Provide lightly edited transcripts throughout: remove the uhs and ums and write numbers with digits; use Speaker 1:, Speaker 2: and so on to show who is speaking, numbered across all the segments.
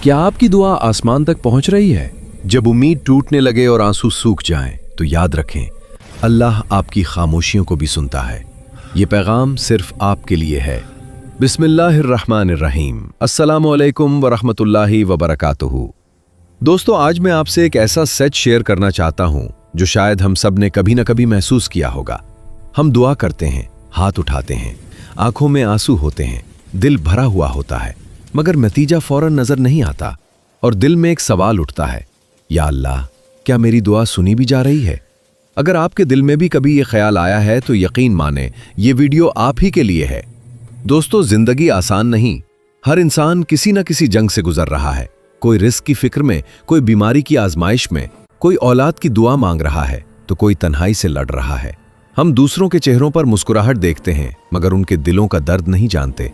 Speaker 1: क्या आपकी दुआ आसमान तक पहुंच रही है? जब उम्मीद टूटने लगे और आंसू सूख जाएं, तो याद रखें, अल्लाह आपकी खामोशियों को भी सुनता है। ये पैगाम सिर्फ आपके लिए है। बिस्मिल्लाहिर्रहमानिर्रहीम। अस्सलामु अलैकुम वरहमतुल्लाहि वबरकातुहू। दोस्तों, आज मैं आपसे एक ऐसा सच शेयर करना चाहता हूं जो शायद हम सब ने कभी न कभी महसूस किया होगा। हम दुआ करते हैं, हाथ उठाते हैं, आंखों में आंसू होते हैं, दिल भरा हुआ होता है, मगर नतीजा फौरन नजर नहीं आता और दिल में एक सवाल उठता है, या अल्लाह, क्या मेरी दुआ सुनी भी जा रही है? अगर आपके दिल में भी कभी ये ख्याल आया है तो यकीन माने ये वीडियो आप ही के लिए है। दोस्तों, जिंदगी आसान नहीं। हर इंसान किसी न किसी जंग से गुजर रहा है। कोई रिस्क की फिक्र में, कोई बीमारी की आजमाइश में, कोई औलाद की दुआ मांग रहा है तो कोई तन्हाई से लड़ रहा है। हम दूसरों के चेहरों पर मुस्कुराहट देखते हैं मगर उनके दिलों का दर्द नहीं जानते।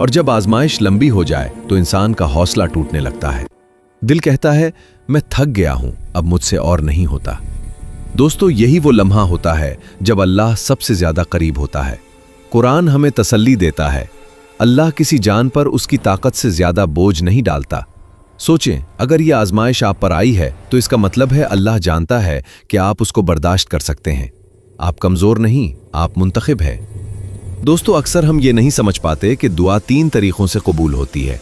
Speaker 1: और जब आजमाइश लंबी हो जाए तो इंसान का हौसला टूटने लगता है। दिल कहता है, मैं थक गया हूं, अब मुझसे और नहीं होता। दोस्तों, यही वो लम्हा होता है जब अल्लाह सबसे ज्यादा करीब होता है। कुरान हमें तसल्ली देता है, अल्लाह किसी जान पर उसकी ताकत से ज्यादा बोझ नहीं डालता। सोचें, अगर यह आजमाइश आप पर आई है तो इसका मतलब है अल्लाह जानता है कि आप उसको बर्दाश्त कर सकते हैं। आप कमजोर नहीं, आप मुंतखब है। दोस्तों, अक्सर हम ये नहीं समझ पाते कि दुआ 3 तरीकों से कबूल होती है।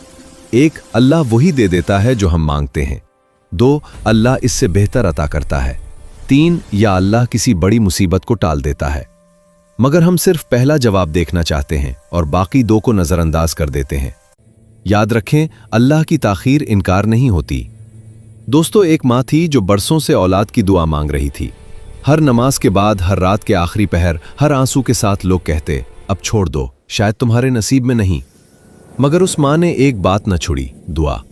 Speaker 1: 1, अल्लाह वही दे देता है जो हम मांगते हैं। 2, अल्लाह इससे बेहतर अता करता है। 3, या अल्लाह किसी बड़ी मुसीबत को टाल देता है। मगर हम सिर्फ पहला जवाब देखना चाहते हैं और बाकी 2 को नजरअंदाज कर देते हैं। याद रखें, अल्लाह की ताखीर इनकार नहीं होती। दोस्तों, एक माँ थी जो बरसों से औलाद की दुआ मांग रही थी। हर नमाज के बाद, हर रात के आखिरी पहर, हर आंसू के साथ लोग कहते, अब छोड़ दो, शायद तुम्हारे नसीब में नहीं। मगर उस माँ ने एक बात न छोड़ी, दुआ।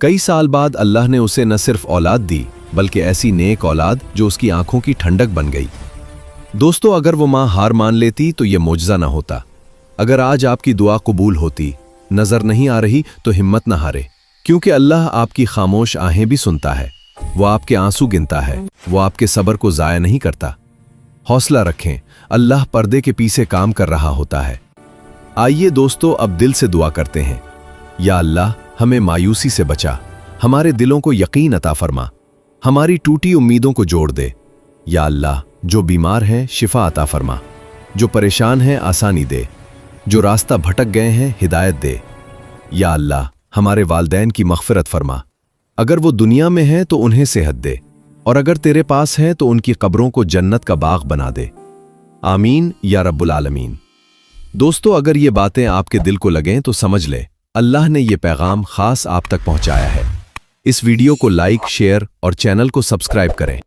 Speaker 1: कई साल बाद अल्लाह ने उसे न सिर्फ औलाद दी बल्कि ऐसी नेक औलाद जो उसकी आंखों की ठंडक बन गई। दोस्तों, अगर वो माँ हार मान लेती तो ये मौजज़ा न होता। अगर आज आपकी दुआ कबूल होती, नजर नहीं आ रही तो हिम्मत न हारे, क्योंकि अल्लाह आपकी खामोश आहें भी सुनता है। वो आपके आंसू गिनता है, वो आपके सब्र को जाया नहीं करता। हौसला रखें, अल्लाह पर्दे के पीछे काम कर रहा होता है। आइए दोस्तों, अब दिल से दुआ करते हैं। या अल्लाह, हमें मायूसी से बचा, हमारे दिलों को यकीन अता फरमा, हमारी टूटी उम्मीदों को जोड़ दे। या अल्लाह, जो बीमार हैं शिफा अता फरमा, जो परेशान हैं आसानी दे, जो रास्ता भटक गए हैं हिदायत दे। या अल्लाह, हमारे वालदैन की मग़फ़िरत फरमा, अगर वो दुनिया में हैं तो उन्हें सेहत दे, और अगर तेरे पास हैं तो उनकी कब्रों को जन्नत का बाग बना दे। आमीन या रब्बुल आलमीन। दोस्तों, अगर ये बातें आपके दिल को लगें तो समझ ले, अल्लाह ने ये पैगाम खास आप तक पहुंचाया है। इस वीडियो को लाइक, शेयर और चैनल को सब्सक्राइब करें।